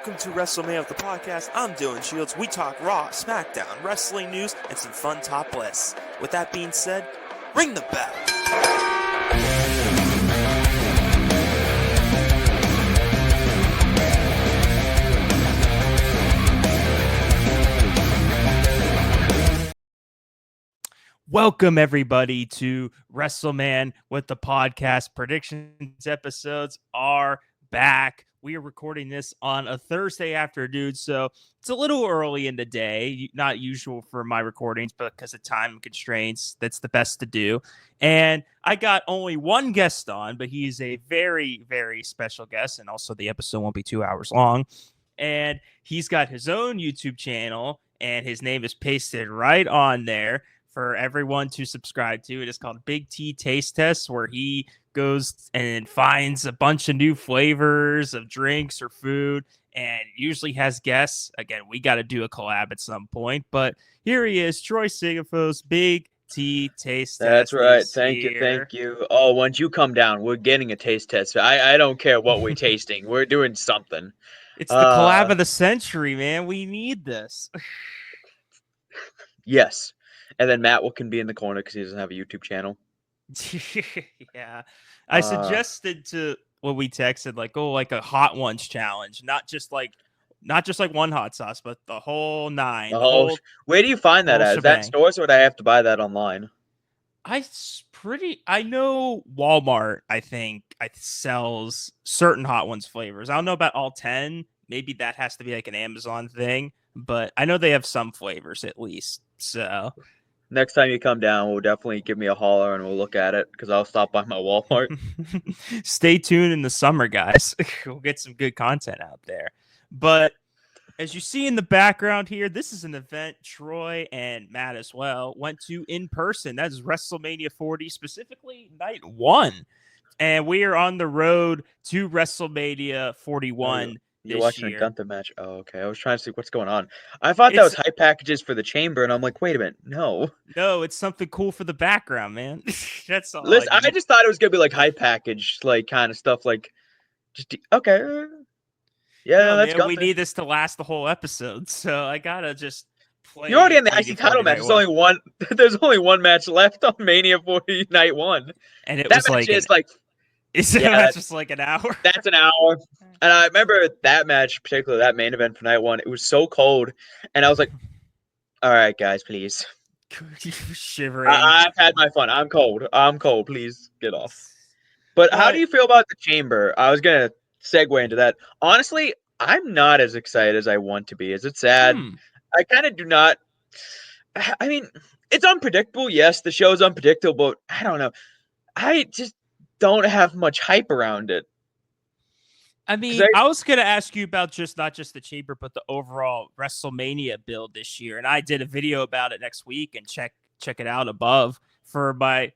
Welcome to WrestleMania of the podcast. I'm Dylan Shields. We talk Raw, SmackDown, wrestling news, and some fun top lists. With that being said, ring the bell. Welcome, everybody, to WrestleMania with the podcast. Predictions episodes are back. We are recording this on a Thursday afternoon, so it's a little early in the day. Not usual for my recordings, but because of time constraints, that's the best to do. And I got only one guest on, but he's a very, very special guest, and also the episode won't be 2 hours long. And he's got his own YouTube channel, and his name is pasted right on there for everyone to subscribe to. It is called Big T Taste Test, where he goes and finds a bunch of new flavors of drinks or food and usually has guests. Again, we got to do a collab at some point, but here he is, Troy Sigafoos, Big T Taste Test. That's right. Thank you. Oh, once you come down, we're getting a taste test. I don't care what we're tasting. We're doing something. It's the collab of the century, man. We need this. Yes. And then Matt can be in the corner because he doesn't have a YouTube channel. Yeah. I suggested to what we texted, like a hot ones challenge, not just like one hot sauce, but the whole nine. Where do you find that at? Is that stores, or would I have to buy that online? I know Walmart, I think, sells certain hot ones flavors. I don't know about all 10. Maybe that has to be like an Amazon thing, but I know they have some flavors at least. So next time you come down, we'll definitely give me a holler and we'll look at it because I'll stop by my Walmart. Stay tuned in the summer, guys. We'll get some good content out there. But as you see in the background here, this is an event Troy and Matt as well went to in person. That is WrestleMania 40, specifically night 1. And we are on the road to WrestleMania 41. You're watching a Gunther match. Oh, okay. I was trying to see what's going on. I thought that was hype packages for the chamber, and I'm like, wait a minute. No, it's something cool for the background, man. That's all. Listen, I just thought it was gonna be like hype package, like kind of stuff. Like, just okay. Yeah, that's Gunther. We need this to last the whole episode, so I gotta just play. You're already in the IC title match. There's only one. There's only one match left on Mania 40 night 1, and it was like that's just like an hour. That's an hour. And I remember that match, particularly that main event for night 1. It was so cold, and I was like, "All right, guys, please." Shivering. I've had my fun. I'm cold. Please get off. But how do you feel about the chamber? I was gonna segue into that. Honestly, I'm not as excited as I want to be. Is it sad? I kind of do not. I mean, it's unpredictable. Yes, the show's unpredictable, but I don't know. I just don't have much hype around it. I mean, I was going to ask you about not just the chamber, but the overall WrestleMania build this year. And I did a video about it next week, and check it out above for my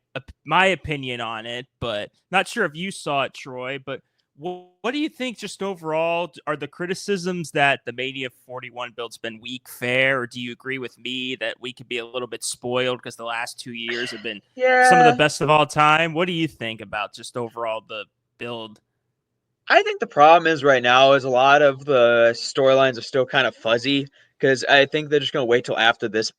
opinion on it. But not sure if you saw it, Troy. But what do you think just overall? Are the criticisms that the Mania 41 build's been weak fair? Or do you agree with me that we could be a little bit spoiled because the last 2 years have been some of the best of all time? What do you think about just overall the build? I think the problem is right now is a lot of the storylines are still kind of fuzzy because I think they're just going to wait till after this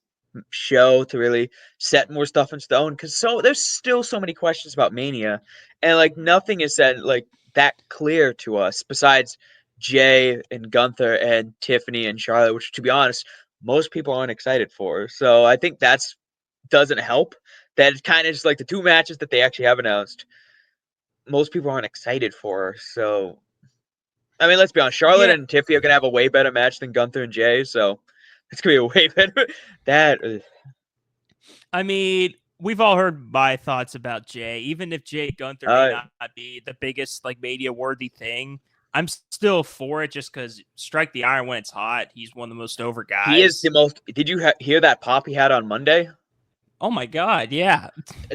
show to really set more stuff in stone because there's still so many questions about Mania, and like nothing is said like that clear to us besides Jay and Gunther and Tiffany and Charlotte, which to be honest, most people aren't excited for. So I think that's doesn't help. That it's kind of just like the 2 matches that they actually have announced. Most people aren't excited for. So, I mean, let's be honest. Charlotte and Tiffany are going to have a way better match than Gunther and Jay. So, it's going to be a way better. I mean, we've all heard my thoughts about Jay. Even if Jay Gunther may not be the biggest, like, media-worthy thing, I'm still for it just because strike the iron when it's hot. He's one of the most over guys. He is the most. Did you hear that pop he had on Monday? Oh my God, yeah.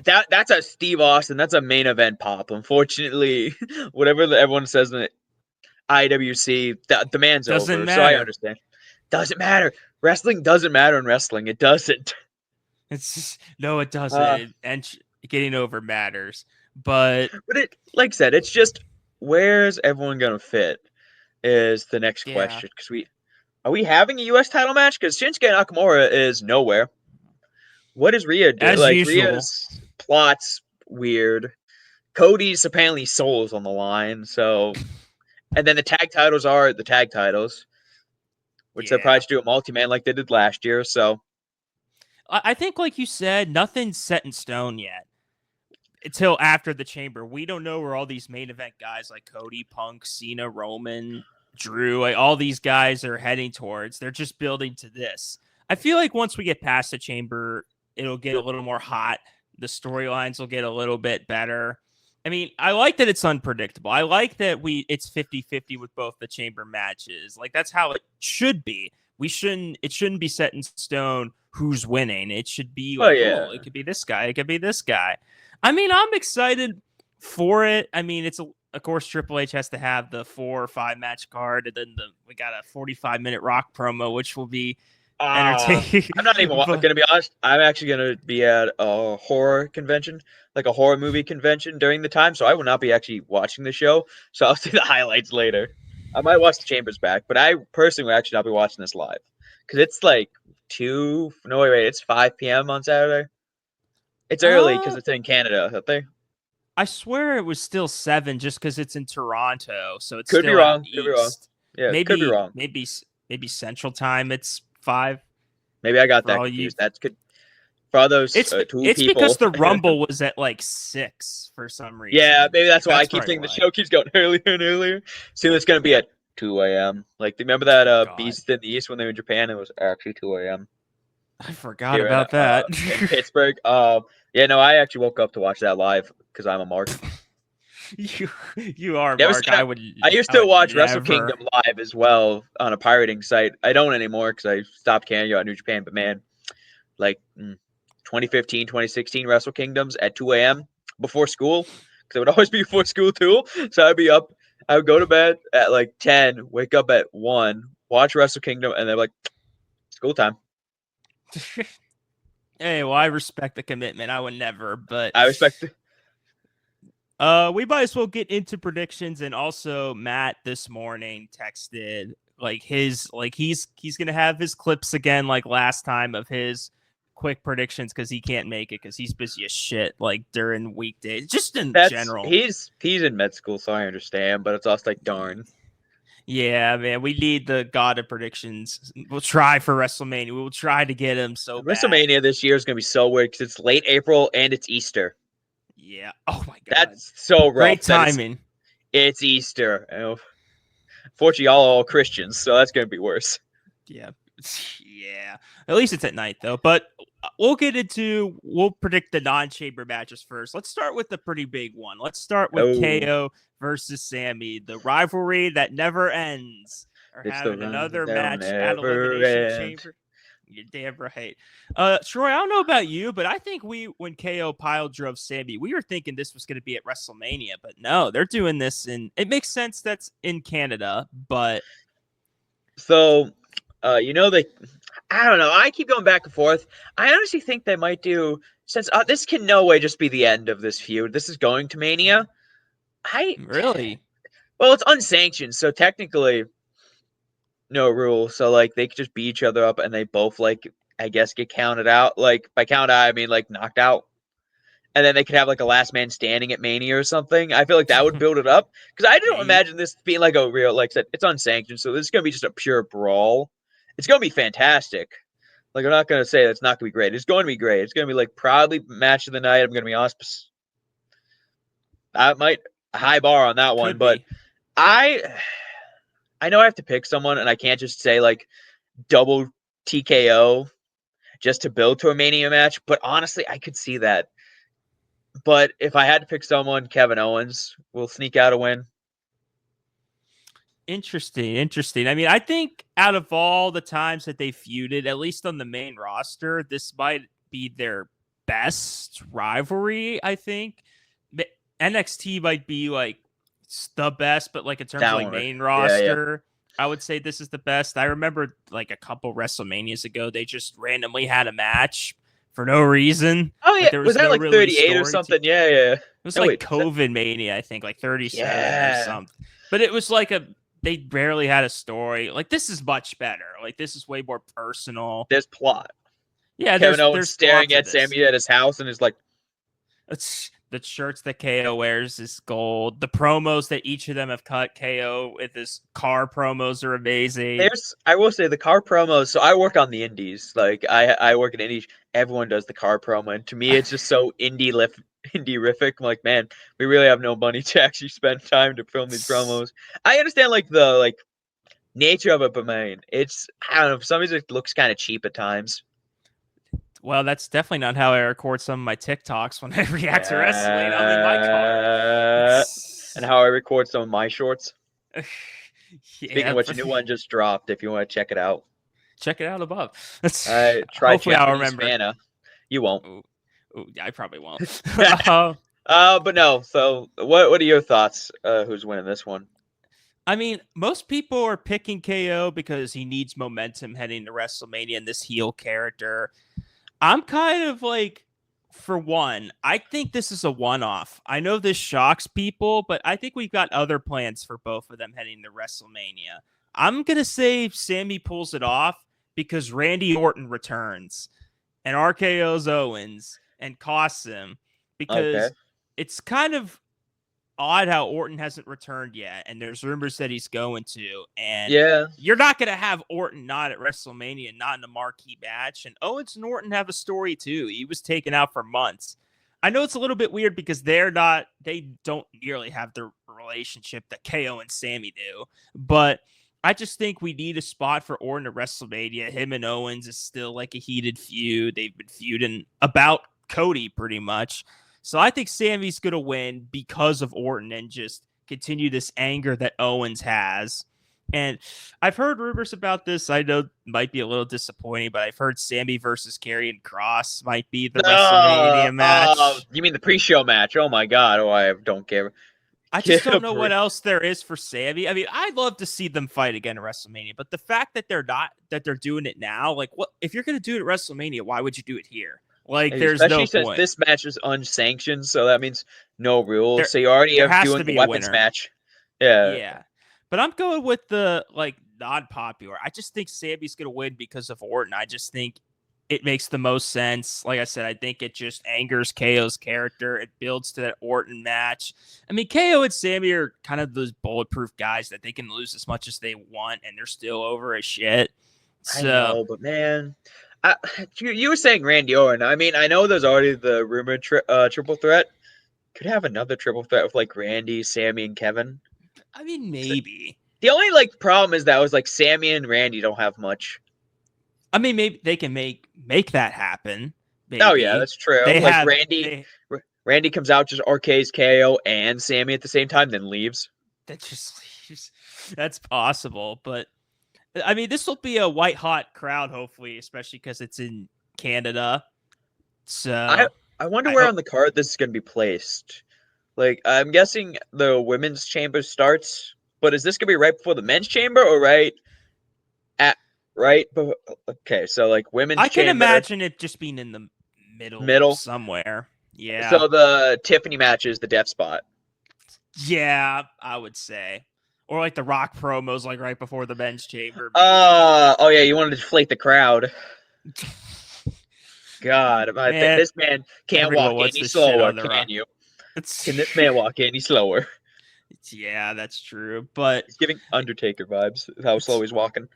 That's a Steve Austin. That's a main event pop. Unfortunately, whatever everyone says in the IWC, the man's over. Matter. So I understand. Doesn't matter. Wrestling doesn't matter in wrestling. It doesn't. It doesn't. And getting over matters. But it, like I said, it's just where's everyone gonna fit? is the next Yeah. question. Because are we having a U.S. title match? Because Shinsuke Nakamura is nowhere. What is Rhea doing? As Like usual. Rhea's plot's weird. Cody's apparently soul's on the line. So, and then the tag titles are the tag titles, which they'll probably Yeah. just do a multi-man like they did last year. So, I think, like you said, nothing's set in stone yet until after the chamber. We don't know where all these main event guys like Cody, Punk, Cena, Roman, Drew, like all these guys are heading towards. They're just building to this. I feel like once we get past the chamber, it'll get a little more hot. The storylines will get a little bit better. I mean, I like that it's unpredictable. I like that it's 50-50 with both the chamber matches. Like that's how it should be. It shouldn't be set in stone who's winning. It should be oh like, yeah, oh, it could be this guy, it could be this guy. I mean, I'm excited for it. I mean, of course Triple H has to have the 4 or 5 match card, and then we got a 45-minute Rock promo, which will be entertaining. I'm not even But, gonna be honest. I'm actually gonna be at a horror convention, like a horror movie convention during the time, so I will not be actually watching the show. So I'll see the highlights later. I might watch the Chambers back, but I personally will actually not be watching this live because it's like two. No wait, it's 5 p.m. on Saturday. It's early because uh, it's in Canada, I think. I swear it was still 7 just because it's in Toronto, so it's Could be still out wrong. Could be wrong. east. Yeah, could be Maybe, wrong. maybe, maybe Central Time. It's 5 Maybe I got for that all you. confused. That's good for all those two It's because people. the Rumble was at like 6 for some Yeah, reason. maybe that's why I That's keep probably thinking the why. show keeps going earlier and earlier. Soon it's gonna be at 2 a.m. Like remember that Oh God, Beast in the East when they were in Japan? It was actually 2 a.m. I forgot here about that. in Pittsburgh. Yeah, no, I actually woke up to watch that live because I'm a mark. You are Never Mark. seen that. I used I to would watch Wrestle never. Kingdom live as well on a pirating site. I don't anymore because I stopped caring about New Japan. But man, like 2015, 2016 Wrestle Kingdoms at 2 a.m. before school because it would always be before school too. So I'd be up. I would go to bed at like 10, wake up at 1, watch Wrestle Kingdom, and then like school time. Hey, well, I respect the commitment. I would never, but I respect it. we might as well get into predictions. And also, Matt this morning texted he's gonna have his clips again like last time of his quick predictions because he can't make it because he's busy as shit like during weekdays, just in That's general. he's in med school, so I understand. But it's also like darn. Yeah, man, we need the god of predictions. We'll try for WrestleMania. We will try to get him so bad. WrestleMania this year is gonna be so weird because it's late April and it's Easter. Yeah. Oh my god. That's so Great rough that timing. it's Easter. Fortunately, y'all are all Christians, so that's gonna be worse. Yeah. Yeah. At least it's at night though. But we'll predict the non-chamber matches first. Let's start with the pretty big one. Let's start with Oh, KO versus Sammy, the rivalry that never ends. Are it's the having run another that'll match at never Elimination end. Chamber. You're damn right. Troy, I don't know about you, but I think when KO pile drove Sammy, we were thinking this was going to be at WrestleMania, but no, they're doing this it makes sense that's in Canada, but So, they. I don't know. I keep going back and forth. I honestly think they might do since this can no way just be the end of this feud. This is going to Mania. I really, well, it's unsanctioned, so technically no rule. So like they could just beat each other up, and they both like I guess get counted out. Like by count out, I mean like knocked out. And then they could have like a last man standing at Mania or something. I feel like that would build it up because I don't maybe imagine this being like a real like I said it's unsanctioned, so this is gonna be just a pure brawl. It's gonna be fantastic. Like I'm not gonna say it's not gonna be great. It's going to be great. It's gonna be like probably match of the night. I'm gonna be honest. I might a high bar on that one, could but be. I I know I have to pick someone, and I can't just say like double TKO just to build to a Mania match. But honestly, I could see that. But if I had to pick someone, Kevin Owens will sneak out a win. Interesting, interesting. I mean, I think out of all the times that they feuded, at least on the main roster, this might be their best rivalry. I think NXT might be like the best, but like in terms of like Downward. main Yeah, yeah. roster, I would say this is the best. I remember like a couple WrestleManias ago, they just randomly had a match for no reason. Oh Like yeah, there was was that no like really 38 or story to something? Yeah, yeah. it was No like wait, COVID Mania, I think, like 37 or yeah, something. But it was like a they barely had a story. Like, this is much better. Like, this is way more personal. There's plot. Yeah, Kevin Owens there's plot staring to at this. Sammy at his house and is like, It's the shirts that KO wears is gold. The promos that each of them have cut, KO with his car promos are amazing. I will say the car promos. So I work on the indies. Like I work in indies. Everyone does the car promo, and to me, it's just so indie-rific. I'm like, man, we really have no money to actually spend time to film these promos. I understand like the nature of it, but man, I don't know. For some reason, it looks kind of cheap at times. Well, that's definitely not how I record some of my TikToks when I react to wrestling. I'm in my car. And how I record some of my shorts. Speaking Yeah, of which, a new one just dropped. If you want to check it out, check it out above. try Hopefully, I'll Japanese remember. mana. You won't. Ooh, I probably won't. But no. So, what are your thoughts? Who's winning this one? I mean, most people are picking KO because he needs momentum heading to WrestleMania and this heel character. I'm kind of like, for one, I think this is a one-off. I know this shocks people, but I think we've got other plans for both of them heading to WrestleMania. I'm going to say Sammy pulls it off because Randy Orton returns and RKO's Owens and costs him, Okay. because it's kind of odd how Orton hasn't returned yet, and there's rumors that he's going to. And Yeah. you're not going to have Orton not at WrestleMania, not in a marquee match. And Owens and Orton have a story too. He was taken out for months. I know it's a little bit weird because they don't nearly have the relationship that KO and Sammy do, but I just think we need a spot for Orton at WrestleMania. Him and Owens is still like a heated feud. They've been feuding about Cody pretty much. So I think Sammy's going to win because of Orton and just continue this anger that Owens has. And I've heard rumors about this. I know it might be a little disappointing, but I've heard Sammy versus Karrion Kross might be the WrestleMania match. You mean the pre-show match? Oh my God! Oh, I don't care. I just don't know what else there is for Sammy. I mean, I'd love to see them fight again at WrestleMania, but the fact that they're doing it now, like, what if you're going to do it at WrestleMania? Why would you do it here? Like, there's no Especially since point. this match is unsanctioned, so that means no rules. There, So you already there have has doing to the be a weapons winner. match. Yeah. Yeah. But I'm going with the like non-popular. I just think Sammy's going to win because of Orton. I just think it makes the most sense. Like I said, I think it just angers KO's character. It builds to that Orton match. I mean, KO and Sammy are kind of those bulletproof guys that they can lose as much as they want and they're still over as shit. I So know, but man, you were saying Randy Orton. I mean, I know there's already the rumored triple threat. Could have another triple threat with like Randy, Sammy, and Kevin. I mean, So, maybe. the only like problem is that was like Sammy and Randy don't have much. I mean, maybe they can make that happen. Maybe. Oh yeah, that's true. They Like have Randy comes out, just RKs KO and Sammy at the same time, then leaves. that just leaves. That's possible, but I mean, this will be a white hot crowd, hopefully, especially because it's in Canada. So I wonder I where hope on the card this is going to be placed. Like, I'm guessing the women's chamber starts, but is this going to be right before the men's chamber or at right? Okay, so like women's I can chamber imagine it just being in the middle middle. somewhere. Yeah, So the Tiffany match is the death spot. yeah, I would say, or like the Rock promos, like right before the men's chamber. Oh yeah, you want to deflate the crowd. God, Man, this man can't everyone walk wants any this shit slower, on the can Rock. you? Can this man walk any slower? Yeah, that's true. But He's giving Undertaker vibes. How slow he's walking.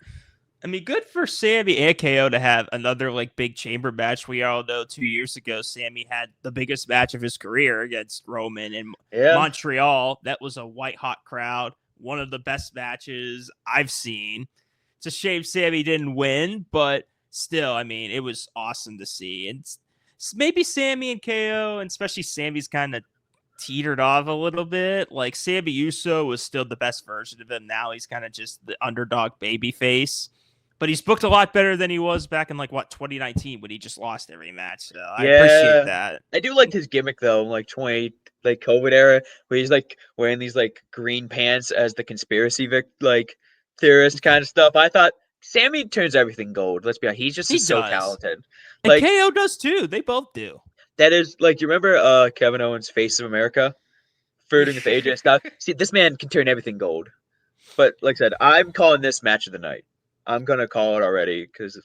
I mean, good for Sammy and KO to have another like big chamber match. We all know 2 years ago, Sammy had the biggest match of his career against Roman in Yeah. Montreal. That was a white hot crowd. One of the best matches I've seen. It's a shame Sammy didn't win, but still, I mean, it was awesome to see. And maybe Sammy and KO, and especially Sammy's kind of teetered off a little bit. Like Sammy Uso was still the best version of him. Now he's kind of just the underdog baby face. But he's booked a lot better than he was back in 2019 when he just lost every match. So I appreciate that. I do like his gimmick though, like 20 like COVID era, where he's like wearing these like green pants as the conspiracy theorist kind of stuff. I thought Sammy turns everything gold. Let's be honest, he's just He so does. talented. And Like KO does too. They both do. that is like you remember Kevin Owens' Face of America, flirting with AJ Styles. See, this man can turn everything gold. But like I said, I'm calling this match of the night. I'm gonna call it already because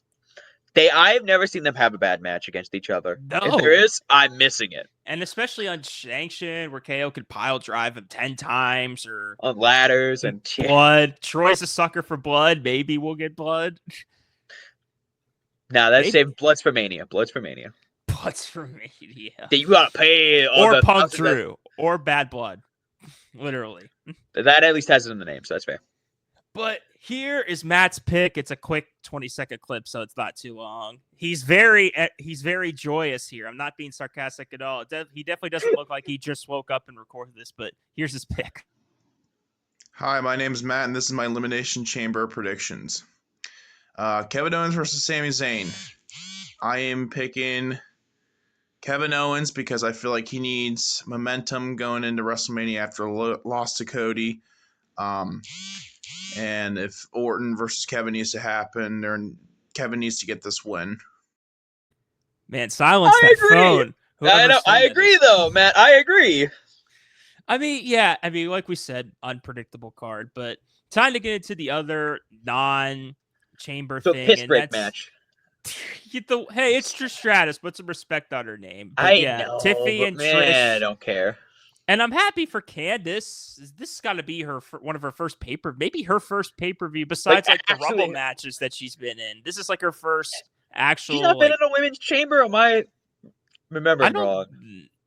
I've never seen them have a bad match against each other. If there No. is, I'm missing it. And especially unsanctioned, where KO could pile drive him 10 times or On ladders and blood. Troy's a sucker for blood. Maybe we'll get blood. Now that's saved Bloods for Mania. Bloods for Mania. Bloods for Mania. You gotta pay all or the Punk Drew or Bad Blood. Literally. That at least has it in the name, so that's fair. But here is Matt's pick. It's a quick 20-second clip, so it's not too long. He's very joyous here. I'm not being sarcastic at all. He definitely doesn't look like he just woke up and recorded this, but here's his pick. Hi, my name is Matt, and this is my Elimination Chamber predictions. Kevin Owens versus Sami Zayn. I am picking Kevin Owens because I feel like he needs momentum going into WrestleMania after a loss to Cody. And if Orton versus Kevin needs to happen, then Kevin needs to get this win. Man, silence that phone. I agree, though, Matt. I agree. I mean, yeah. I mean, like we said, unpredictable card. But time to get into the other non-chamber thing. Piss break match. Hey, it's Trish Stratus. Put some respect on her name. But I know, Tiffy and man, Trish. I don't care. And I'm happy for Candice. This has got to be one of her first maybe her first pay-per-view besides the Rumble matches that she's been in. This is like her first actual. She's not been in a women's chamber. Am I remembering wrong?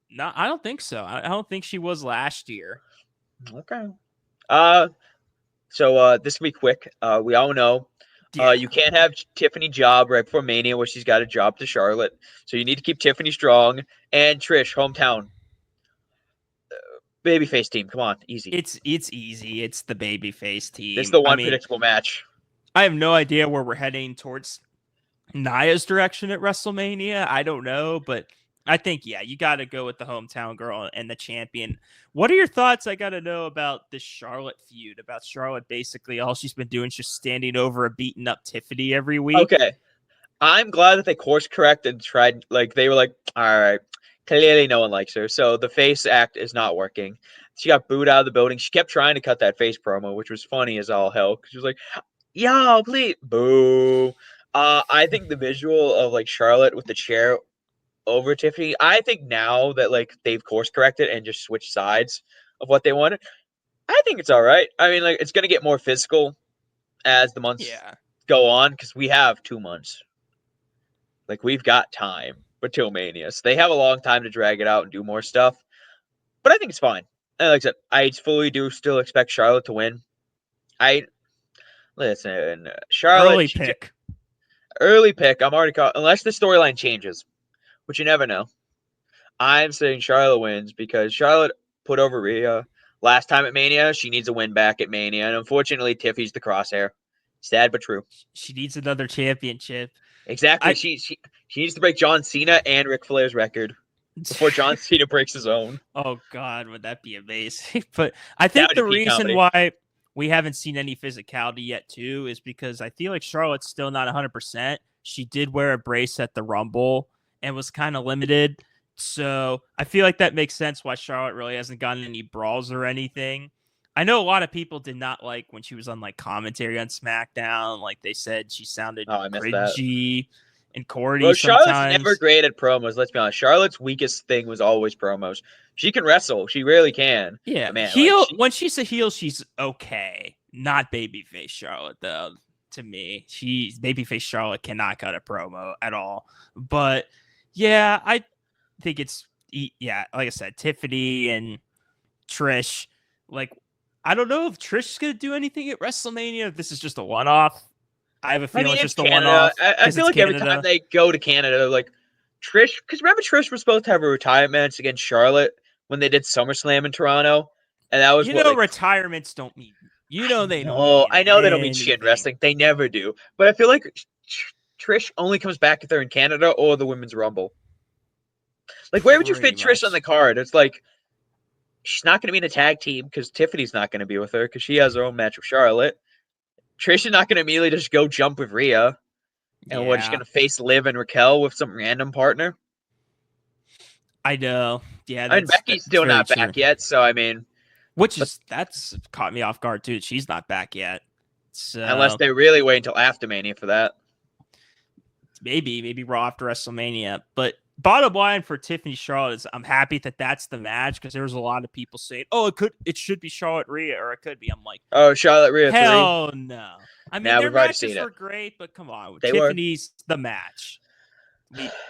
No, I don't think so. I don't think she was last year. Okay. So this will be quick. We all know you can't have Tiffany job right before Mania where she's got a job to Charlotte. So you need to keep Tiffany strong and Trish hometown. Babyface team, come on, easy. It's easy. It's the babyface team. It's the one predictable match. I have no idea where we're heading towards Nia's direction at WrestleMania. I don't know, but I think you got to go with the hometown girl and the champion. What are your thoughts? I got to know about this Charlotte feud. About Charlotte, basically all she's been doing is just standing over a beaten up Tiffany every week. Okay, I'm glad that they course corrected and tried. Like they were like, all right. Clearly, no one likes her, so the face act is not working. She got booed out of the building. She kept trying to cut that face promo, which was funny as all hell. She was like, "Yo, please, boo!" I think the visual of like Charlotte with the chair over Tiffany. I think now that like they've course corrected and just switched sides of what they wanted, I think it's all right. I mean, like it's gonna get more physical as the months go on because we have 2 months. Like we've got time. But till Mania. So they have a long time to drag it out and do more stuff. But I think it's fine. And like I said, I fully do still expect Charlotte to win. Listen, Charlotte early pick. I'm already caught unless the storyline changes, which you never know. I'm saying Charlotte wins because Charlotte put over Rhea last time at Mania. She needs a win back at Mania, and unfortunately, Tiffy's the crosshair. Sad but true. She needs another championship. Exactly. She needs to break John Cena and Ric Flair's record before John Cena breaks his own. Oh God, would that be amazing? But I think the reason why we haven't seen any physicality yet too is because I feel like Charlotte's still not 100%. She did wear a brace at the Rumble and was kind of limited. So I feel like that makes sense why Charlotte really hasn't gotten any brawls or anything. I know a lot of people did not like when she was on like commentary on SmackDown. Like they said she sounded cringy and corny. Well, Charlotte's never great at promos. Let's be honest. Charlotte's weakest thing was always promos. She can wrestle. She really can. Yeah, man. When she's a heel, she's okay. Not babyface Charlotte though. To me, babyface Charlotte cannot cut a promo at all. But yeah, I think it's like I said, Tiffany and Trish. Like, I don't know if Trish is going to do anything at WrestleMania. If this is just a one-off, I have a feeling it's just a one-off. I feel like every time they go to Canada, like Trish, because remember Trish was supposed to have a retirement match against Charlotte when they did SummerSlam in Toronto, and that was retirements don't mean they don't. I know they don't mean shit in wrestling. They never do. But I feel like Trish only comes back if they're in Canada or the Women's Rumble. Like, where would you fit Trish on the card? It's like. She's not going to be in a tag team because Tiffany's not going to be with her because she has her own match with Charlotte. Trish is not going to immediately just go jump with Rhea. And we're just going to face Liv and Raquel with some random partner. I know. Yeah. Becky's still not back yet. So, I mean, That's caught me off guard too. She's not back yet. So Unless they really wait until after Mania for that. maybe Raw after WrestleMania. But bottom line for Tiffany Charlotte is I'm happy that that's the match because there was a lot of people saying, "Oh, it should be Charlotte Rhea or it could be." I'm like, Oh, Charlotte Rhea 3? hell no. I mean, Nah, their we've already matches seen it. were great, but come on, They were. Tiffany's the match.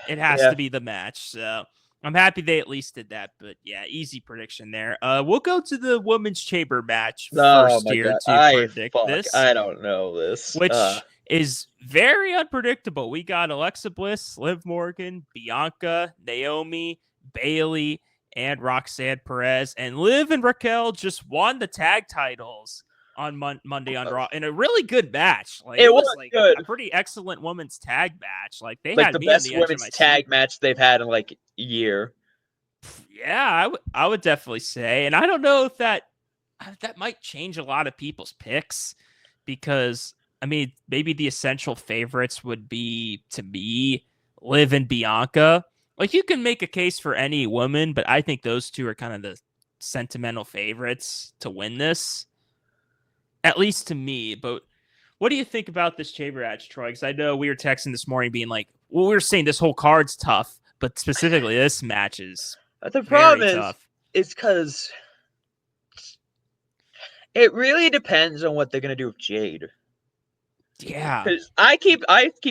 It has Yeah. to be the match. So I'm happy they at least did that. But yeah, easy prediction there. We'll go to the women's chamber match first my here God. to predict this, I don't know this. which is very unpredictable. We got Alexa Bliss, Liv Morgan, Bianca, Naomi, Bailey, and Roxanne Perez. And Liv and Raquel just won the tag titles on Monday on Raw in a really good match. Like It was like good. a pretty excellent women's tag match. Like they like had the me best on the edge of women's my tag seat. match they've had in like a year. Yeah, I would definitely say, and I don't know if that might change a lot of people's picks because I mean maybe the essential favorites would be to me Liv and Bianca. Like you can make a case for any woman, but I think those two are kind of the sentimental favorites to win this. At least to me, but what do you think about this chamber match, Troy? Because I know we were texting this morning being like, well, we were saying this whole card's tough, but specifically this match is The problem very tough. is because it really depends on what they're gonna do with Jade. Yeah. Because I keep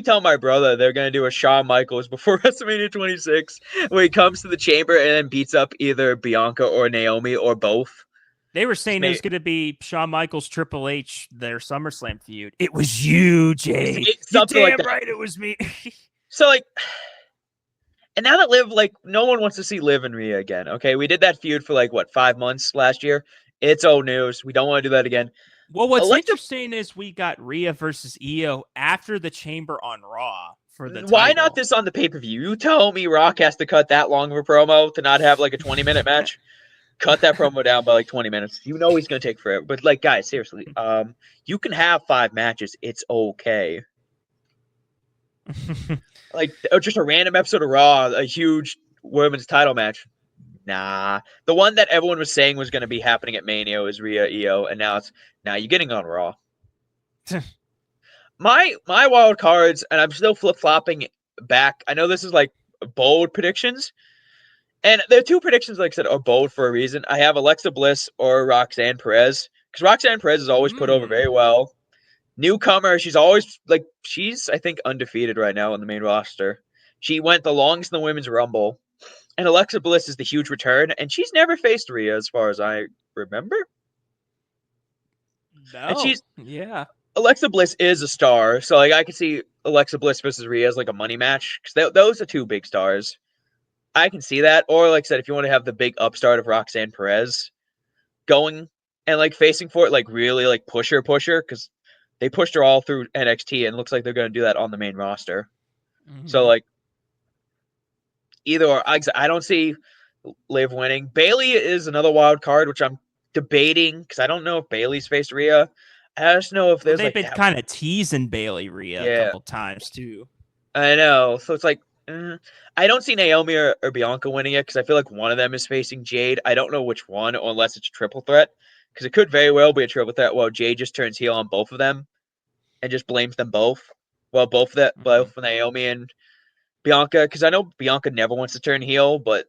telling my brother they're gonna do a Shawn Michaels before WrestleMania 26 where he comes to the chamber and then beats up either Bianca or Naomi or both. They were saying it was going to be Shawn Michaels, Triple H, their SummerSlam feud. It was you, Jade. You're damn like that. right, it was me. So like, and now that Liv, like, no one wants to see Liv and Rhea again. Okay, we did that feud for like what 5 months last year. It's old news. We don't want to do that again. Well, what's interesting is we got Rhea versus Io after the Chamber on Raw for the Why title. not this on the pay-per-view? You tell me Rock has to cut that long of a promo to not have like a 20-minute match. Cut that promo down by like 20 minutes. You know he's gonna take forever. But like, guys, seriously, you can have 5 matches. It's okay. Like just a random episode of Raw, a huge women's title match. Nah, the one that everyone was saying was gonna be happening at Mania was Rhea Io, and now you're getting on Raw. my wild cards, and I'm still flip flopping back. I know this is like bold predictions. And the 2 predictions, like I said, are bold for a reason. I have Alexa Bliss or Roxanne Perez because Roxanne Perez is always put over very well. Newcomer, she's always like she's I think undefeated right now on the main roster. She went the longest in the Women's Rumble, and Alexa Bliss is the huge return, and she's never faced Rhea as far as I remember. No, and yeah. Alexa Bliss is a star, so like I could see Alexa Bliss versus Rhea as like a money match because those are 2 big stars. I can see that. Or like I said, if you want to have the big upstart of Roxanne Perez going and like facing for it, like really like push her, because they pushed her all through NXT and it looks like they're going to do that on the main roster. Mm-hmm. So like either or, I don't see Liv winning. Bailey is another wild card, which I'm debating because I don't know if Bailey's faced Rhea. I just know if there's they've like been kind of teasing Bailey Rhea a couple times too. I know. So it's like, I don't see Naomi or Bianca winning it because I feel like one of them is facing Jade. I don't know which one, or unless it's a triple threat, because it could very well be a triple threat. Well, Jade just turns heel on both of them and just blames them both. Well, both Naomi and Bianca, because I know Bianca never wants to turn heel, but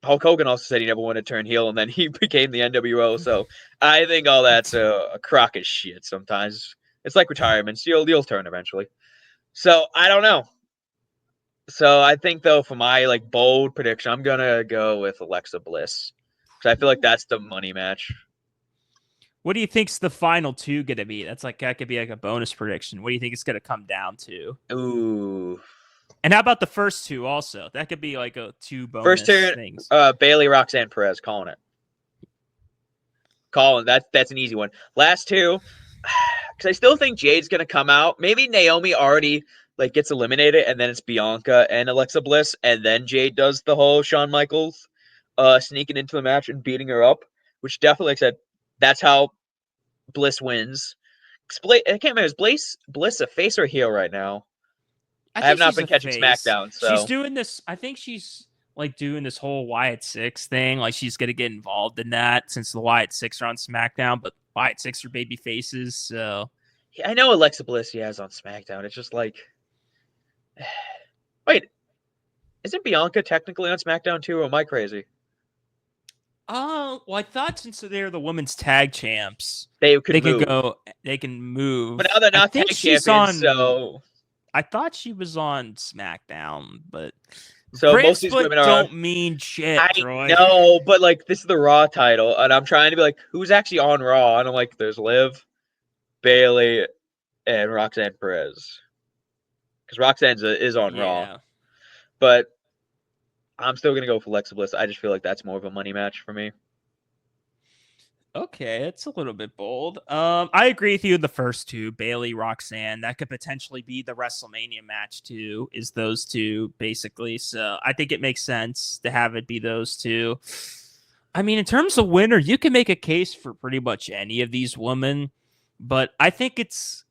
Hulk Hogan also said he never wanted to turn heel, and then he became the NWO. So I think all that's a crock of shit. Sometimes it's like retirements; you'll turn eventually. So I don't know. So I think though for my like bold prediction, I'm gonna go with Alexa Bliss because I feel like that's the money match. What do you think's the final 2 gonna be? That could be like a bonus prediction. What do you think it's gonna come down to? Ooh. And how about the first 2 also? That could be like a 2 bonus things. Bailey, Roxanne Perez, calling it. That's an easy one. Last 2, because I still think Jade's gonna come out. Maybe Naomi already like gets eliminated, and then it's Bianca and Alexa Bliss, and then Jade does the whole Shawn Michaels sneaking into the match and beating her up, which definitely, like I said, that's how Bliss wins. I can't remember, is Bliss a face or heel right now? I have not been catching SmackDown, so she's doing this. I think she's like doing this whole Wyatt Six thing. Like she's gonna get involved in that since the Wyatt Six are on SmackDown, but Wyatt Six are baby faces. So Yeah, I know Alexa Bliss he has on SmackDown. It's just like, wait, isn't Bianca technically on SmackDown too? Or am I crazy? oh, well, I thought since they're the women's tag champs, They could they can move, go, they can move. but now they're I not think tag she's champions, on. so I thought she was on SmackDown, but most of brand these women split are. don't mean shit, I Troy. know, but like this is the Raw title, and I'm trying to be like, who's actually on Raw? And I'm like, there's Liv, Bailey, and Roxanne Perez, because Roxanne is on Raw. Yeah. But I'm still gonna go for Alexa Bliss. I just feel like that's more of a money match for me. Okay, it's a little bit bold. I agree with you in the first two, Bailey, Roxanne. That could potentially be the WrestleMania match too, is those two basically. So I think it makes sense to have it be those two. I mean, in terms of winner, you can make a case for pretty much any of these women, but I think it's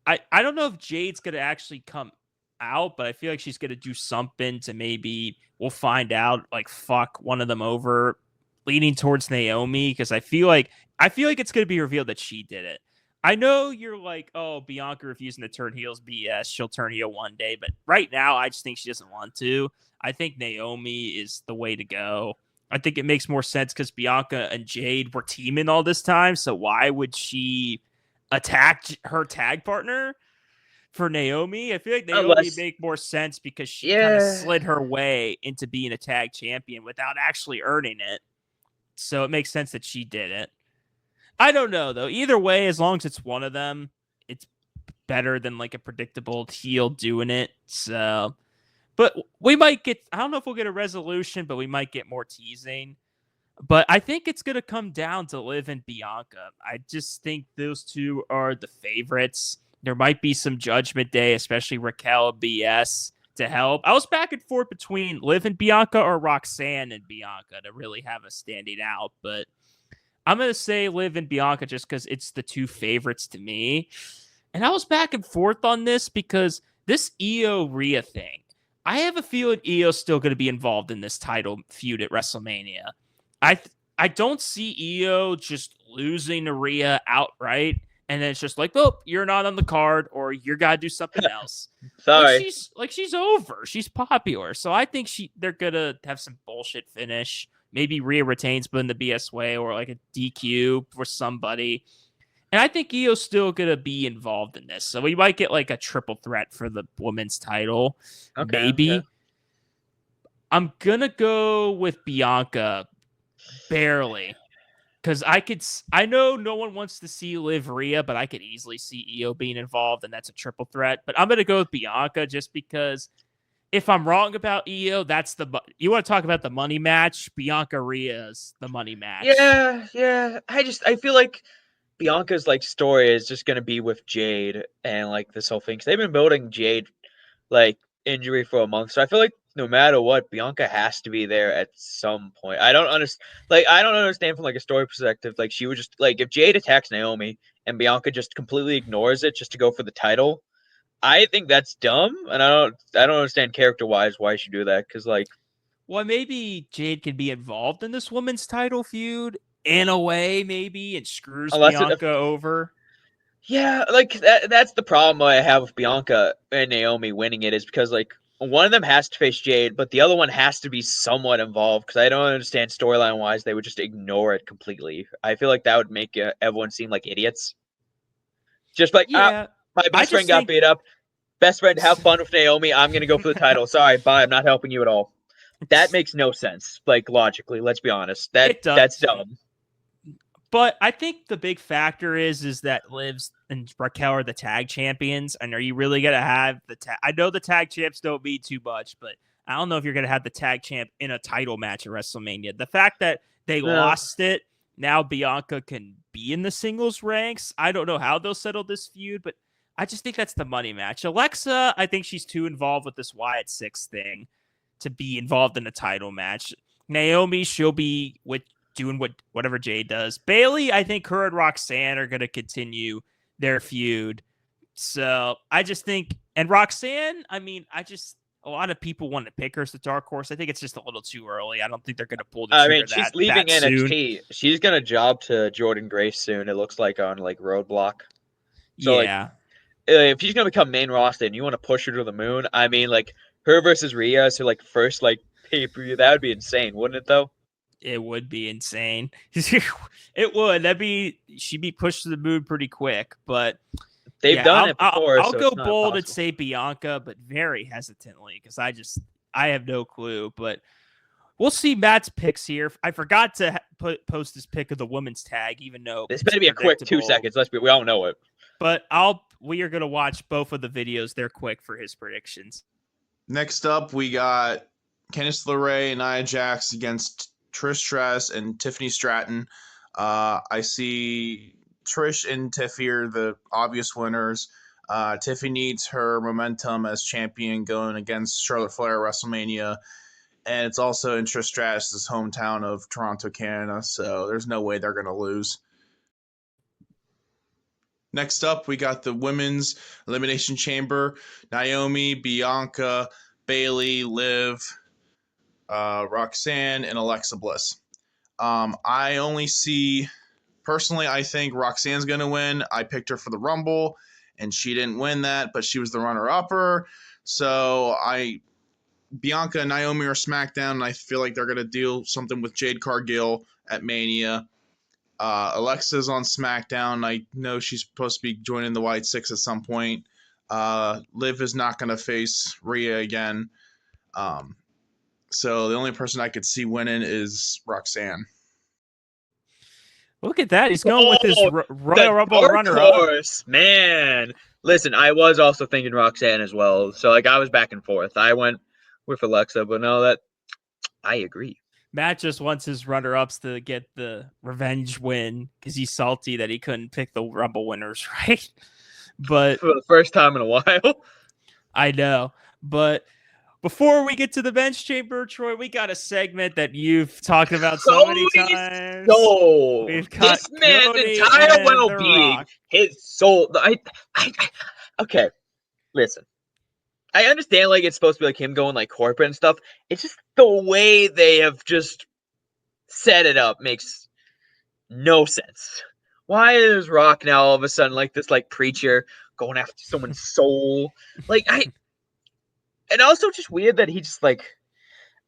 I don't know if Jade's gonna actually come out, but I feel like she's gonna do something to maybe we'll find out, like fuck one of them over, leaning towards Naomi, because I feel like it's gonna be revealed that she did it. I know you're like, oh, Bianca refusing to turn heels, BS. She'll turn heel one day, but right now, I just think she doesn't want to. I think Naomi is the way to go. I think it makes more sense because Bianca and Jade were teaming all this time. So why would she attack her tag partner for Naomi? I feel like Naomi Unless, make more sense because she kind of yeah, slid her way into being a tag champion without actually earning it. So it makes sense that she did it. I don't know though. Either way, as long as it's one of them, it's better than like a predictable heel doing it. So, but we might get, I don't know if we'll get a resolution, but we might get more teasing. But I think it's going to come down to Liv and Bianca. I just think those two are the favorites. There might be some Judgment Day, especially Raquel BS to help. I was back and forth between Liv and Bianca or Roxanne and Bianca to really have a standing out. But I'm going to say Liv and Bianca just because it's the two favorites to me. And I was back and forth on this because this Io Rhea thing, I have a feeling Io's still going to be involved in this title feud at WrestleMania. I don't see Io just losing to Rhea outright, and then it's just like, oh, you're not on the card, or you gotta do something else. sorry. She's over. She's popular, so I think they're gonna have some bullshit finish. Maybe Rhea retains, but in the BS way, or like a DQ for somebody. And I think Io's still gonna be involved in this, so we might get like a triple threat for the women's title. Okay, Maybe. okay. I'm gonna go with Bianca. Barely. Because I know no one wants to see Liv Rhea, but I could easily see Io being involved, and that's a triple threat. But I'm going to go with Bianca just because if I'm wrong about Io, you want to talk about the money match? Bianca Rhea's the money match. Yeah. I feel like Bianca's like story is just gonna be with Jade and like this whole thing. Cause they've been building Jade like injury for a month, so I feel like no matter what, Bianca has to be there at some point. I don't understand. Like I don't understand from like a story perspective. Like she would just like if Jade attacks Naomi and Bianca just completely ignores it just to go for the title. I think that's dumb, and I don't understand character wise why she do that. Cause like Well, maybe Jade can be involved in this women's title feud in a way, maybe, and screws unless it Bianca over. Yeah, like that's the problem I have with Bianca and Naomi winning it is because like one of them has to face Jade, but the other one has to be somewhat involved because I don't understand storyline wise they would just ignore it completely. I feel like that would make everyone seem like idiots. Just like Yeah. my I best friend just got think beat up. Best friend, have fun with Naomi. I'm gonna go for the title. Sorry, bye. I'm not helping you at all. That makes no sense. Like logically, let's be honest. it That's does. dumb. But I think the big factor is that Livs and Raquel are the tag champions. And are you really gonna have the tag? I know the tag champs don't mean too much, but I don't know if you're gonna have the tag champ in a title match at WrestleMania. The fact that they No. lost it, now Bianca can be in the singles ranks. I don't know how they'll settle this feud, but I just think that's the money match. Alexa, I think she's too involved with this Wyatt Six thing to be involved in a title match. Naomi, she'll be with doing whatever Jade does. Bailey, I think her and Roxanne are going to continue their feud. So I just think, and Roxanne, I mean, a lot of people want to pick her as the dark horse. I think it's just a little too early. I don't think they're going to pull the I trigger mean, she's that leaving soon. NXT. She's gonna job to Jordan Grace soon. It looks like on like Roadblock. So Yeah. if she's gonna become main roster and you want to push her to the moon, I mean, like her versus Rhea, so like first like pay-per-view, that would be insane, wouldn't it? Though It would be insane. It would. She'd be pushed to the moon pretty quick. But they've done it before. I'll so go it's not bold and impossible. say Bianca, but very hesitantly because I have no clue. But we'll see Matt's picks here. I forgot to post his pick of the women's tag, even though This it's better be a quick 2 predictable. seconds. We all know it. But we are gonna watch both of the videos. They're quick for his predictions. Next up, we got Candice LeRae and Nia Jax against Trish Stratus and Tiffany Stratton. I see Trish and Tiffy are the obvious winners. Tiffy needs her momentum as champion going against Charlotte Flair at WrestleMania. And it's also in Trish Stratus' hometown of Toronto, Canada, so there's no way they're going to lose. Next up, we got the Women's Elimination Chamber. Naomi, Bianca, Bayley, Liv, Roxanne, and Alexa Bliss. I only see... Personally, I think Roxanne's going to win. I picked her for the Rumble, and she didn't win that, but she was the runner-upper. So Bianca and Naomi are SmackDown, and I feel like they're going to do something with Jade Cargill at Mania. Alexa's on SmackDown. I know she's supposed to be joining the White Six at some point. Liv is not going to face Rhea again. So the only person I could see winning is Roxanne. Look at that. He's going with his Royal Rumble dark runner-up. horse, man. Listen, I was also thinking Roxanne as well. So like I was back and forth. I went with Alexa, but no, that I agree. Matt just wants his runner-ups to get the revenge win because he's salty that he couldn't pick the Rumble winners, right? But For the first time in a while. I know. But before we get to the bench chamber, Troy, we got a segment that you've talked about so many times. Soul. We've got This man's Cody entire and The well-being, Rock. his soul. Okay, listen. I understand like it's supposed to be like him going like corporate and stuff. It's just the way they have just set it up makes no sense. Why is Rock now all of a sudden like this like preacher going after someone's soul? Like and also just weird that he just like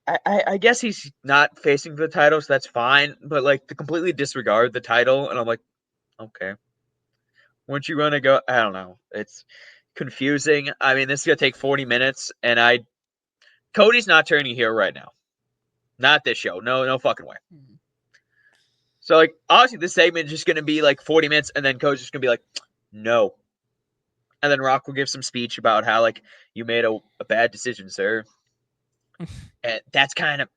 I guess he's not facing for the title, so that's fine. But like to completely disregard the title, and I'm like, okay. Weren't you gonna go? I don't know. It's confusing. I mean, this is gonna take 40 minutes, and Cody's not turning heel right now. Not this show. No fucking way. So like obviously this segment is just gonna be like 40 minutes, and then Cody's just gonna be like, no. And then Rock will give some speech about how like you made a bad decision, sir. And that's kind of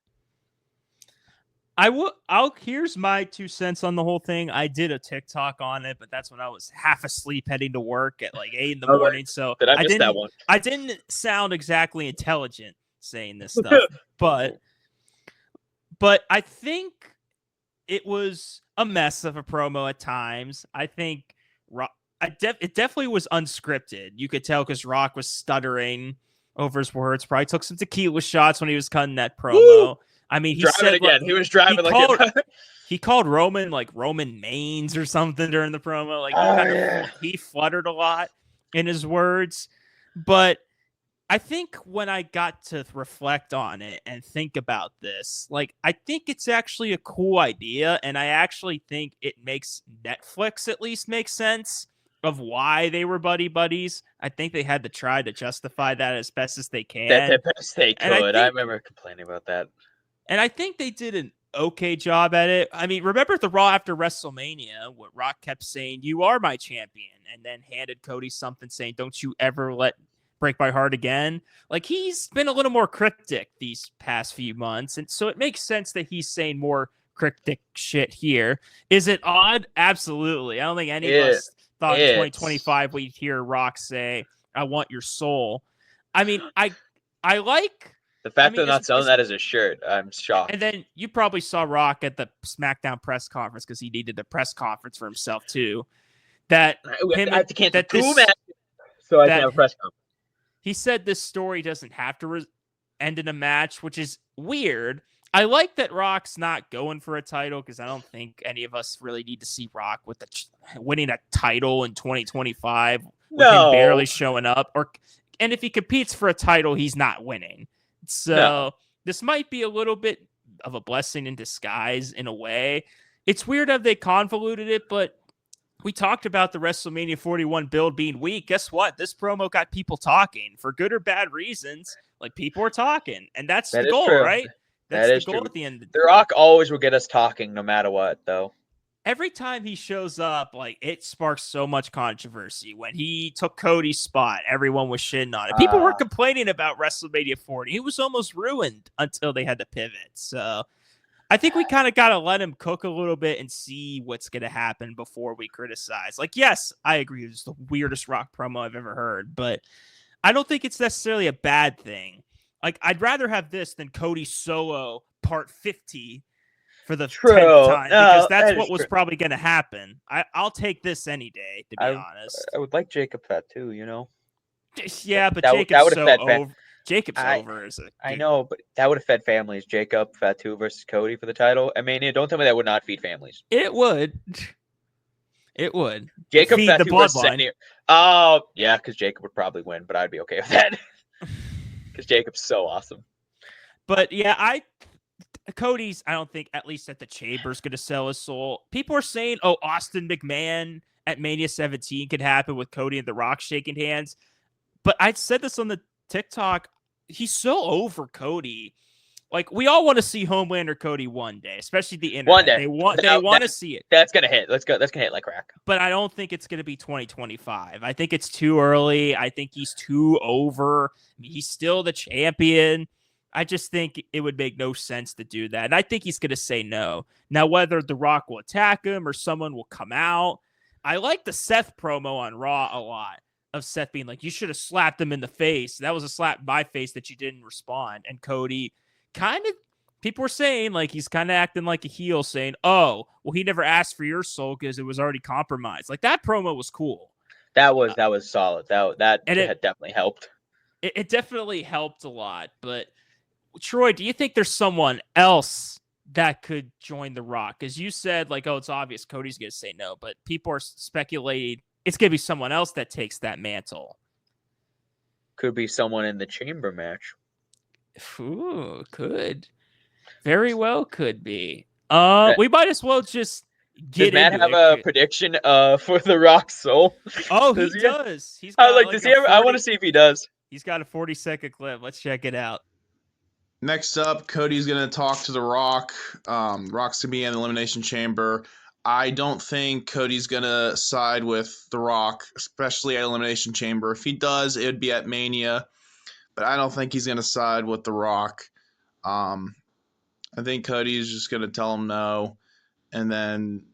Here's my 2 cents on the whole thing. I did a TikTok on it, but that's when I was half asleep heading to work at like 8 in the morning. So did I miss that one? I didn't sound exactly intelligent saying this stuff, but I think it was a mess of a promo at times. I think it definitely was unscripted. You could tell because Rock was stuttering over his words. Probably took some tequila shots when he was cutting that promo. Woo! I mean, he was driving he called Roman like Roman Mains or something during the promo. Like he fluttered a lot in his words. But I think when I got to reflect on it and think about this, like I think it's actually a cool idea, and I actually think it makes Netflix at least make sense of why they were buddies. I think they had to try to justify that as best as they can. That's the best they could. I remember complaining about that. And I think they did an okay job at it. I mean, remember the Raw after WrestleMania, what Rock kept saying, "You are my champion," and then handed Cody something saying, "Don't you ever break my heart again." Like he's been a little more cryptic these past few months. And so it makes sense that he's saying more cryptic shit here. Is it odd? Absolutely. I don't think any of us thought in 2025 we'd hear Rock say, "I want your soul." I mean, I like the fact they're not selling that as a shirt. I'm shocked. And then you probably saw Rock at the SmackDown press conference because he needed a press conference for himself too. That I have to cancel 2 matches so I can have a press conference. he said this story doesn't have to end in a match, which is weird. I like that Rock's not going for a title because I don't think any of us really need to see Rock with winning a title in 2025 with him barely showing up. And if he competes for a title, he's not winning. So this might be a little bit of a blessing in disguise in a way. It's weird how they convoluted it, but we talked about the WrestleMania 41 build being weak. Guess what? This promo got people talking for good or bad reasons. Like, people are talking, and that's the goal, right? That's the goal at the end. The Rock always will get us talking no matter what, though. Every time he shows up, like, it sparks so much controversy. When he took Cody's spot, everyone was shitting on it. People were complaining about WrestleMania 40. It was almost ruined until they had to pivot. So I think we kind of got to let him cook a little bit and see what's going to happen before we criticize. Like, yes, I agree. It's the weirdest Rock promo I've ever heard, but I don't think it's necessarily a bad thing. Like, I'd rather have this than Cody Solo Part 50 for the 10th time, because that's what was probably going to happen. I'll take this any day, to be honest. I would like Jacob Fatu, you know? Yeah, but Jacob's so over. Jacob's over. I know, but that would have fed families. Jacob Fatu versus Cody for the title. I mean, don't tell me that would not feed families. It would. It would. Jacob feed Fatu the bloodline. Oh, yeah, because Jacob would probably win, but I'd be okay with that. Because Jacob's so awesome. But yeah, Cody's, I don't think, at least at the Chamber, is going to sell his soul. People are saying, Austin McMahon at Mania 17 could happen with Cody and The Rock shaking hands. But I said this on the TikTok. He's so over Cody. Like, we all want to see Homelander Cody one day, especially the internet. One day. They want to see it. That's going to hit. That's going to hit like crack. But I don't think it's going to be 2025. I think it's too early. I think he's too over. I mean, he's still the champion. I just think it would make no sense to do that. And I think he's going to say no. Now, whether The Rock will attack him or someone will come out. I like the Seth promo on Raw a lot, of Seth being like, you should have slapped him in the face. That was a slap in my face that you didn't respond. And Cody kind of, people were saying, like, he's kind of acting like a heel, saying, well, he never asked for your soul because it was already compromised. Like, that promo was cool. That was solid. That had definitely helped. It definitely helped a lot. But Troy, do you think there's someone else that could join The Rock? Because you said, like, it's obvious Cody's going to say no, but people are speculating it's going to be someone else that takes that mantle. Could be someone in the Chamber match. Ooh, could. Very well could be. We might as well just get into it. Does Matt have a prediction for The Rock's soul? Oh, he does. He's got does he ever? I want to see if he does. He's got a 40-second clip. Let's check it out. Next up, Cody's going to talk to The Rock. Rock's going to be in the Elimination Chamber. I don't think Cody's going to side with The Rock, especially at Elimination Chamber. If he does, it would be at Mania. But I don't think he's going to side with The Rock. I think Cody's just going to tell him no. And then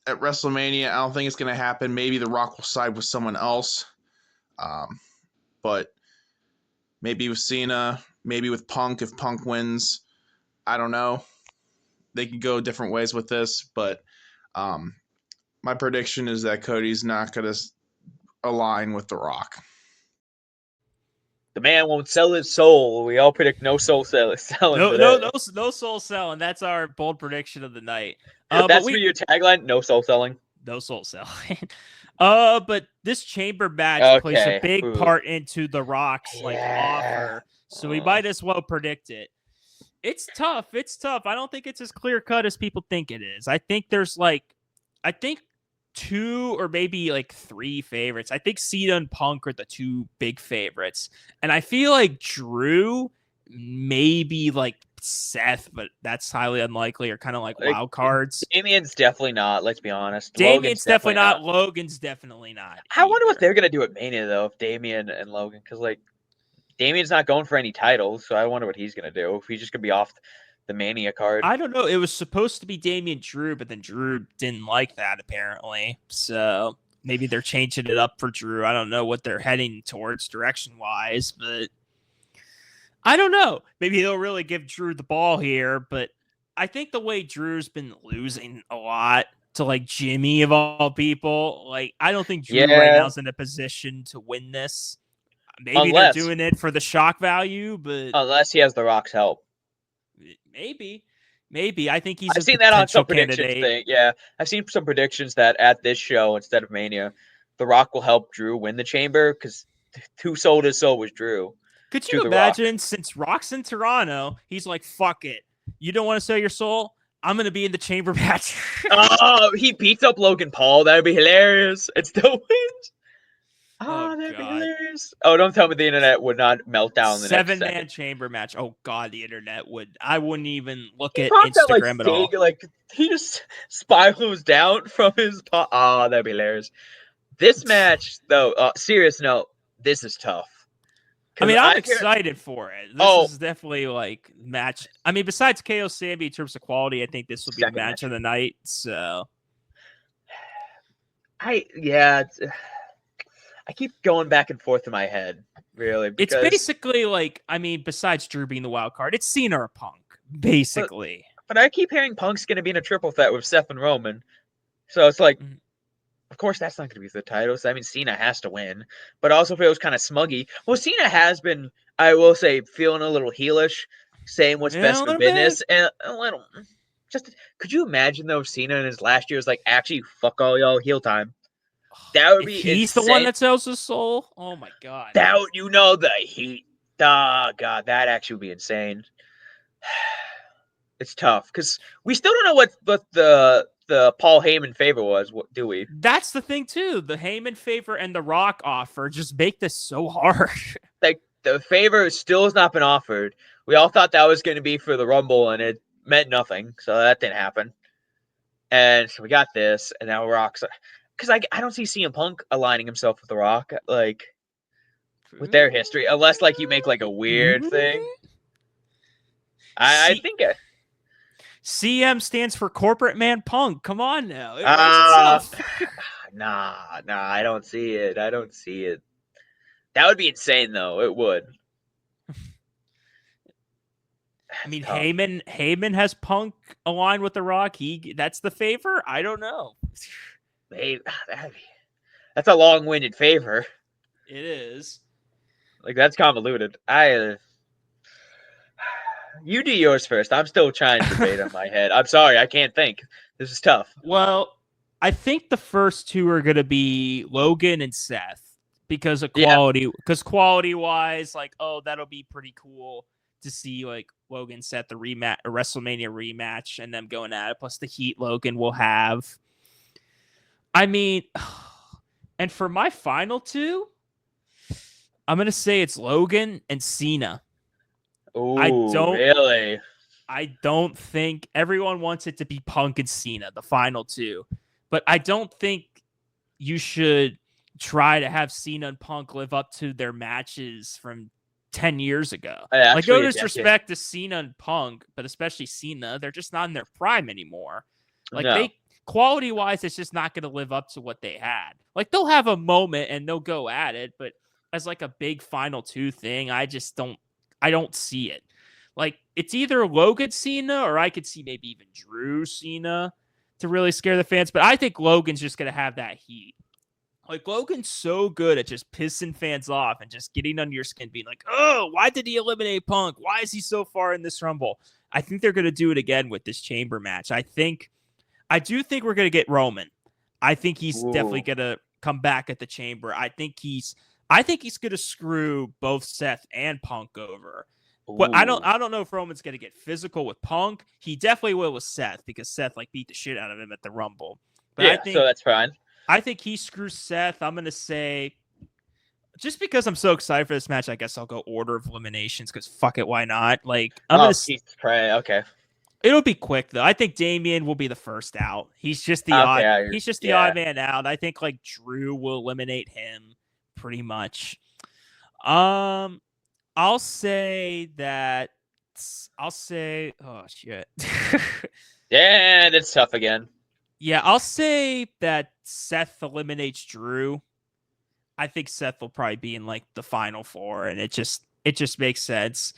at WrestleMania, I don't think it's going to happen. Maybe The Rock will side with someone else. But maybe with Cena, maybe with Punk if Punk wins. I don't know. They could go different ways with this, but my prediction is that Cody's not going to align with The Rock. The man won't sell his soul. We all predict no soul selling. No soul selling. That's our bold prediction of the night. That's for your tagline. No soul selling. No soul selling. But this Chamber match plays a big part into The Rock's offer, so we might as well predict it. It's tough. I don't think it's as clear cut as people think it is. I think there's two or maybe three favorites. I think Cena and Punk are the two big favorites. And I feel like Drew, maybe Seth, but that's highly unlikely, or kind of wild cards. Damien's definitely not, let's be honest. Damien's definitely not. Logan's definitely not. I wonder what they're going to do at Mania, though, if Damien and Logan, because Damien's not going for any titles, so I wonder what he's going to do. If he's just going to be off the Mania card. I don't know. It was supposed to be Damien Drew, but then Drew didn't like that, apparently. So maybe they're changing it up for Drew. I don't know what they're heading towards direction-wise, but I don't know. Maybe they'll really give Drew the ball here, but I think the way Drew's been losing a lot to Jimmy of all people, I don't think Drew right now is in a position to win this. Maybe they're doing it for the shock value, but unless he has The Rock's help. Maybe. I think he's I've a seen that on some potential predictions candidate. thing. Yeah, I've seen some predictions that at this show instead of Mania, The Rock will help Drew win the Chamber because who sold his soul was Drew. Could To you The Rock. imagine, since Rock's in Toronto, he's like, fuck it. You don't want to sell your soul? I'm going to be in the chamber match. Oh, he beats up Logan Paul. That would be hilarious. And still wins. Oh, that'd be hilarious. Oh, don't tell me the internet would not melt down the next 7-man second. chamber match. Oh, God, the internet would. I wouldn't even look He at popped that, Instagram at all. Like, he just spirals down from his pop. Oh, that'd be hilarious. This match, though, serious note, this is tough. I mean, I'm excited for it. This is definitely like match. I mean, besides KO Sammy in terms of quality, I think this will be the match of the night. So, I keep going back and forth in my head, really. Because it's basically like, I mean, besides Drew being the wild card, it's Cena or Punk, basically. But I keep hearing Punk's going to be in a triple threat with Seth and Roman. So it's like, of course, that's not going to be the title. So, I mean, Cena has to win. But also feels kind of smuggy. Well, Cena has been, I will say, feeling a little heelish, saying what's best for business. And a little. Could you imagine, though, if Cena in his last year was like, actually, fuck all y'all, heel time? That would be he's insane. The one that sells his soul? Oh, my God. The heat. Oh, God, that actually would be insane. It's tough because we still don't know what the Paul Heyman favor was. What do we? That's the thing too. The Heyman favor and the Rock offer just make this so hard. Like the favor still has not been offered. We all thought that was going to be for the Rumble, and it meant nothing, so that didn't happen. And so we got this, and now Rock's because I don't see CM Punk aligning himself with the Rock like with their history, unless like you make like a weird thing. I think. CM stands for Corporate Man Punk. Come on now. It writes itself. Nah, I don't see it. That would be insane, though. It would. I mean, Heyman has Punk aligned with The Rock. That's the favor? I don't know. That's a long-winded favor. It is. Like, that's convoluted. You do yours first. I'm still trying to debate on my head. I'm sorry, I can't think. This is tough. Well, I think the first two are going to be Logan and Seth because of quality. Because quality-wise, like, oh, that'll be pretty cool to see like Logan Seth the WrestleMania rematch and them going at it. Plus the heat Logan will have. I mean, and for my final two, I'm going to say it's Logan and Cena. Ooh, really? I don't think everyone wants it to be Punk and Cena, the final two. But I don't think you should try to have Cena and Punk live up to their matches from 10 years ago. Like, no disrespect to Cena and Punk, but especially Cena, they're just not in their prime anymore. Like, quality-wise, it's just not going to live up to what they had. Like, they'll have a moment and they'll go at it, but as like a big final two thing, I don't see it. Like, it's either Logan Cena or I could see maybe even Drew Cena to really scare the fans. But I think Logan's just going to have that heat. Like, Logan's so good at just pissing fans off and just getting under your skin, being like, oh, why did he eliminate Punk? Why is he so far in this Rumble? I think they're going to do it again with this chamber match. I do think we're going to get Roman. I think he's definitely going to come back at the chamber. I think he's going to screw both Seth and Punk over. But I don't know if Roman's going to get physical with Punk. He definitely will with Seth because Seth like beat the shit out of him at the Rumble. But so that's fine. I think he screws Seth. I'm going to say, just because I'm so excited for this match, I guess I'll go order of eliminations because fuck it, why not? Like, okay. It'll be quick though. I think Damian will be the first out. He's just the odd man out. I think like Drew will eliminate him pretty much. I'll say, oh shit. Yeah, that's tough again. Yeah, I'll say that Seth eliminates Drew. I think Seth will probably be in like the final four, and it just makes sense.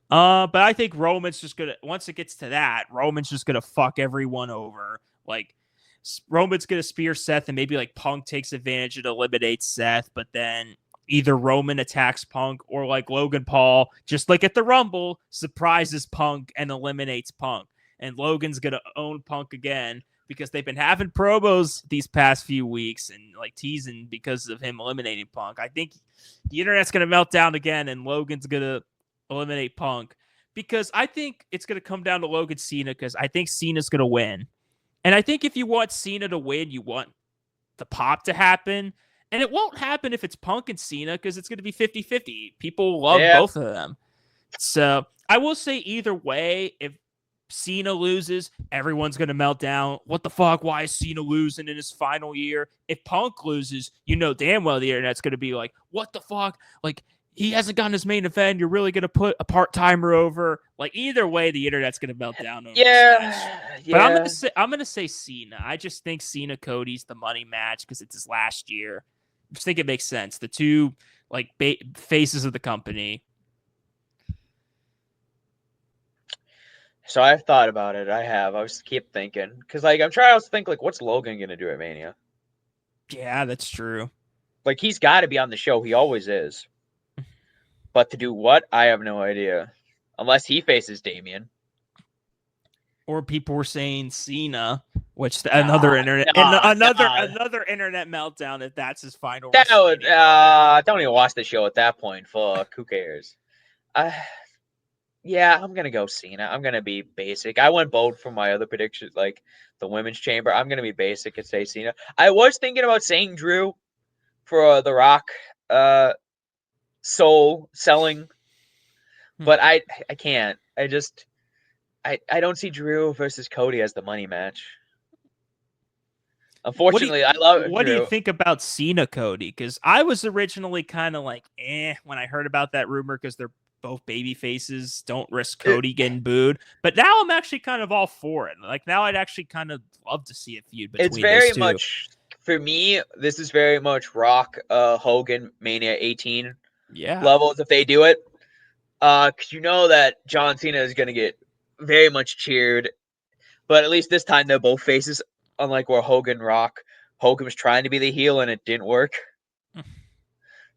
But I think Roman's just gonna, once it gets to that, Roman's just gonna fuck everyone over. Like, Roman's gonna spear Seth, and maybe like Punk takes advantage and eliminates Seth, but then either Roman attacks Punk or like Logan Paul, just like at the Rumble, surprises Punk and eliminates Punk. And Logan's going to own Punk again because they've been having promos these past few weeks and like teasing because of him eliminating Punk. I think the internet's going to melt down again and Logan's going to eliminate Punk because I think it's going to come down to Logan Cena because I think Cena's going to win. And I think if you want Cena to win, you want the pop to happen. And it won't happen if it's Punk and Cena because it's going to be 50-50. People love both of them. So I will say either way, if Cena loses, everyone's going to melt down. What the fuck? Why is Cena losing in his final year? If Punk loses, you know damn well the internet's going to be like, what the fuck? Like, he hasn't gotten his main event. You're really going to put a part-timer over. Like, either way, the internet's going to melt down over this match. But I'm going to say Cena. I just think Cena Cody's the money match because it's his last year. I just think it makes sense. The two like faces of the company. So I've thought about it. I was keep thinking because like I'm trying to think like what's Logan gonna do at Mania? Yeah, that's true. Like he's got to be on the show. He always is. But to do what? I have no idea. Unless he faces Damian. Or people were saying Cena, which another internet meltdown if that's his final. Don't even watch the show at that point. Fuck, who cares? Yeah, I'm gonna go Cena. I'm gonna be basic. I went bold for my other predictions, like the women's chamber. I'm gonna be basic and say Cena. I was thinking about saying Drew for the Rock soul selling, but I can't. I don't see Drew versus Cody as the money match. Unfortunately, I love Drew. What do you think about Cena Cody? Because I was originally kind of like, when I heard about that rumor because they're both baby faces. Don't risk Cody getting booed. But now I'm actually kind of all for it. Like now I'd actually kind of love to see a feud between It's very those two. much for me. This is very much Rock Hogan Mania 18 levels if they do it. Because you know that John Cena is going to get very much cheered. But at least this time they're both faces, unlike where Hogan was trying to be the heel and it didn't work.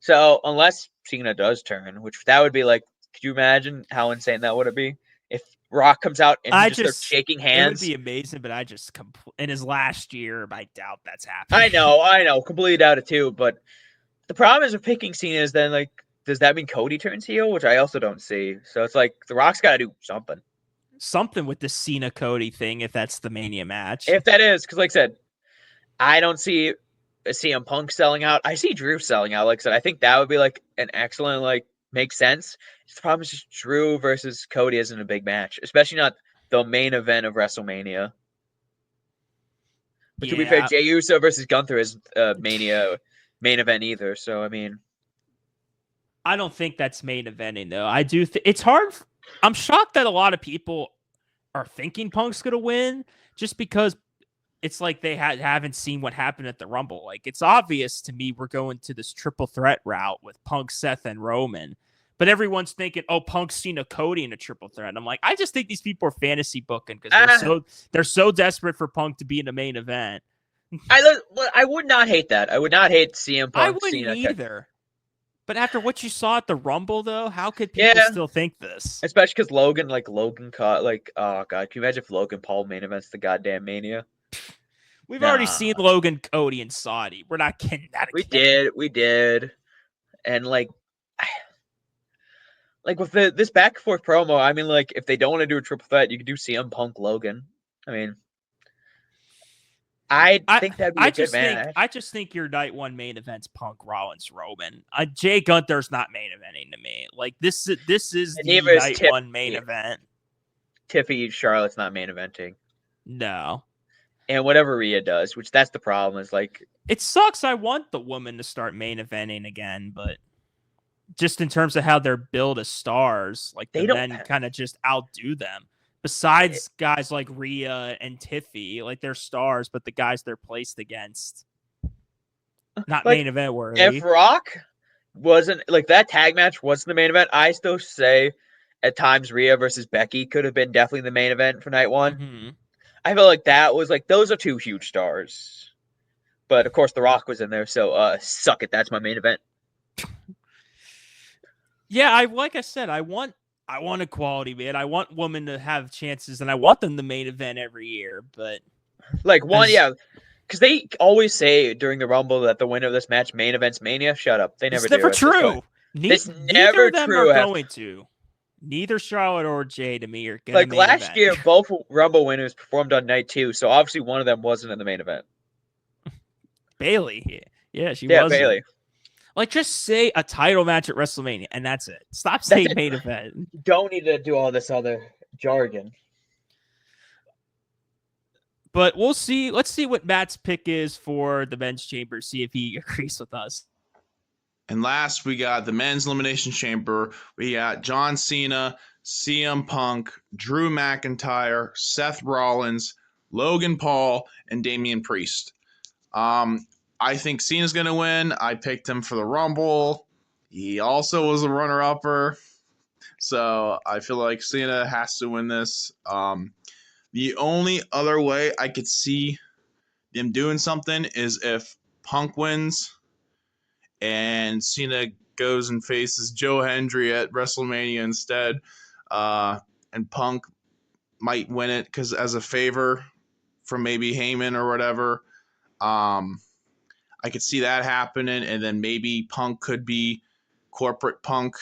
So unless Cena does turn, which that would be like, could you imagine how insane that would be? If Rock comes out and he just starts shaking hands. It would be amazing, but I just in his last year, I doubt that's happening. I know, completely doubt it too. But the problem is with picking Cena is then like, does that mean Cody turns heel? Which I also don't see. So it's like the Rock's got to do something. Something with the Cena Cody thing, if that's the Mania match. If that is, because like I said, I don't see CM Punk selling out. I see Drew selling out. Like I said, I think that would be like an excellent, like, makes sense. The problem is just Drew versus Cody isn't a big match, especially not the main event of WrestleMania. But to be fair, Jey Uso versus Gunther is Mania main event either. So I mean, I don't think that's main eventing though. I do. It's hard. I'm shocked that a lot of people are thinking Punk's gonna win just because it's like they haven't seen what happened at the Rumble. Like it's obvious to me we're going to this triple threat route with Punk, Seth, and Roman. But everyone's thinking, oh, Punk's Cena Cody in a triple threat. And I'm like, I just think these people are fantasy booking because they're so desperate for Punk to be in the main event. I would not hate that. I would not hate CM Punk. I wouldn't Cena either. But after what you saw at the Rumble, though, how could people still think this? Especially because Logan caught oh god, can you imagine if Logan Paul main events the goddamn Mania? We've already seen Logan Cody in Saudi. We're not getting that again. We did. And like with this back and forth promo, I mean, like if they don't want to do a triple threat, you could do CM Punk Logan. I mean, I think that'd be a good match. I just think your night one main event's Punk Rollins Roman. Jay Gunther's not main eventing to me. Like this is the night one main event. Tiffy Charlotte's not main eventing. No. And whatever Rhea does, which that's the problem, is like it sucks. I want the woman to start main eventing again, but just in terms of how they're billed as stars, like the men kind of just outdo them. Besides guys like Rhea and Tiffy, like they're stars, but the guys they're placed against, not like, main event worthy. If Rock wasn't like that tag match wasn't the main event, I still say at times Rhea versus Becky could have been definitely the main event for night one. Mm-hmm. I feel like that was like those are two huge stars, but of course The Rock was in there, so suck it. That's my main event. Yeah, like I said, I want equality, man. I want women to have chances, and I want them to main event every year. But Like one, as, yeah, because they always say during the Rumble that the winner of this match main events Mania. Shut up, they never it's do. never It's just true. it's Neither never of them are true. going to. Neither Charlotte or Jay to me are going to Like main last event. year, both Rumble winners performed on night 2, so obviously one of them wasn't in the main event. Bailey, yeah, she Yeah, wasn't. Bailey. Like, just say a title match at WrestleMania, and that's it. Stop That's saying it. main event. You don't need to do all this other jargon. But we'll see. Let's see what Matt's pick is for the men's chamber. See if he agrees with us. And last, we got the men's elimination chamber. We got John Cena, CM Punk, Drew McIntyre, Seth Rollins, Logan Paul, and Damian Priest. I think Cena's going to win. I picked him for the Rumble. He also was a runner-upper. So I feel like Cena has to win this. The only other way I could see them doing something is if Punk wins and Cena goes and faces Joe Hendry at WrestleMania instead, and Punk might win it because as a favor from maybe Heyman or whatever. I could see that happening, and then maybe Punk could be corporate Punk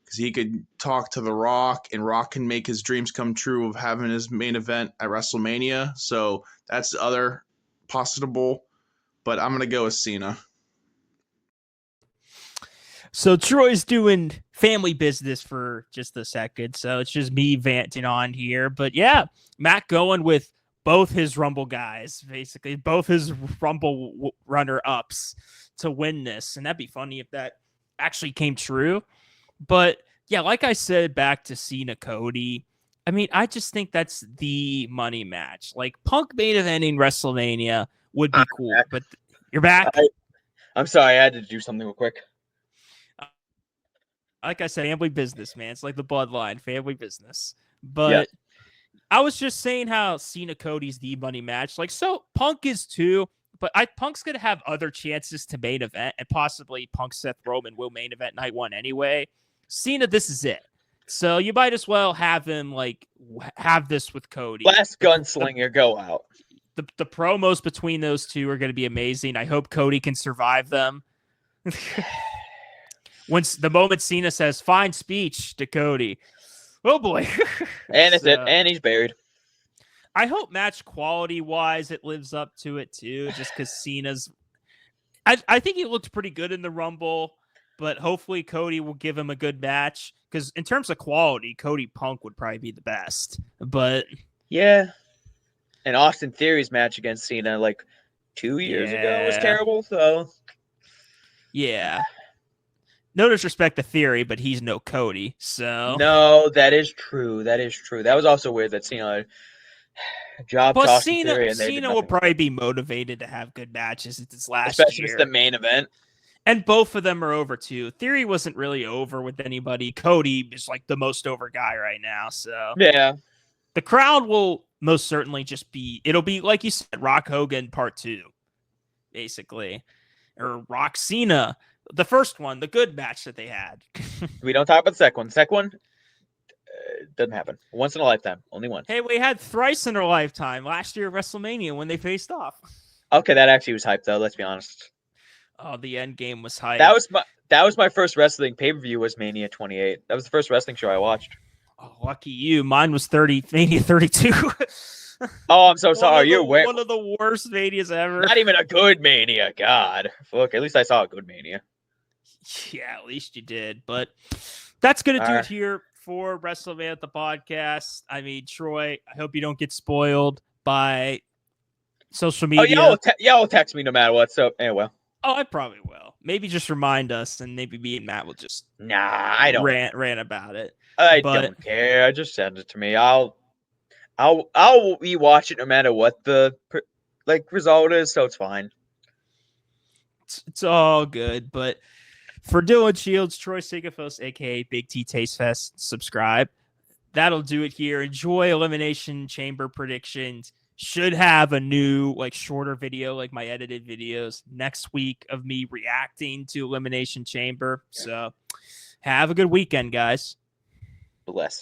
because he could talk to The Rock, and Rock can make his dreams come true of having his main event at WrestleMania. So that's the other possible, but I'm going to go with Cena. So Troy's doing family business for just a second, so it's just me venting on here. But yeah, Matt going with both his Rumble guys, basically both his Rumble runner-ups to win this, and that'd be funny if that actually came true. But yeah, like I said, back to Cena Cody. I mean, I just think that's the money match. Like Punk main eventing WrestleMania would be cool, but you're back. I'm sorry, I had to do something real quick. Like I said, family business, man. It's like the bloodline, family business. But I was just saying how Cena Cody's the money match. Like, so Punk is too, but Punk's going to have other chances to main event, and possibly Punk Seth Roman will main event night 1 anyway. Cena, this is it. So you might as well have him like have this with Cody. Last gunslinger go out. The promos between those two are going to be amazing. I hope Cody can survive them. Once the moment Cena says "fine speech" to Cody, oh boy, and it's it, and he's buried. I hope match quality wise it lives up to it too, just because Cena's. I think he looked pretty good in the Rumble, but hopefully Cody will give him a good match. Because in terms of quality, Cody Punk would probably be the best. But yeah, and Austin Theory's match against Cena like 2 years ago was terrible. So yeah. No disrespect to Theory, but he's no Cody. So no, that is true. That is true. That was also weird that Cena job to Austin Theory, and Cena will probably be motivated to have good matches. It's his last especially year. if it's the main event. And both of them are over too. Theory wasn't really over with anybody. Cody is like the most over guy right now. So yeah, the crowd will most certainly just be. It'll be like you said, Rock Hogan Part 2, basically, or Rock Cena. The first one, the good match that they had. We don't talk about the second one. The second one doesn't happen. Once in a lifetime. Only once. Hey, we had thrice in our lifetime last year at WrestleMania when they faced off. Okay, that actually was hype, though. Let's be honest. Oh, the end game was hype. That was my first wrestling pay-per-view was Mania 28. That was the first wrestling show I watched. Oh, lucky you. Mine was Mania 32. Oh, I'm so sorry. You're one of the worst Manias ever. Not even a good Mania. God. Look, at least I saw a good Mania. Yeah, at least you did. But that's going to do it here for WrestleMania, the podcast. I mean, Troy, I hope you don't get spoiled by social media. Oh, y'all will text me no matter what. So, anyway. Oh, I probably will. Maybe just remind us, and maybe me and Matt will just I don't rant about it. I don't care. Just send it to me. I'll rewatch it no matter what the result is. So it's fine. It's all good. But for Dylan Shields, Troy Sigafoos, aka Big T Taste Fest, subscribe. That'll do it here. Enjoy Elimination Chamber predictions. should have a new like shorter video, like my edited videos next week of me reacting to Elimination Chamber. So have a good weekend, guys. Bless.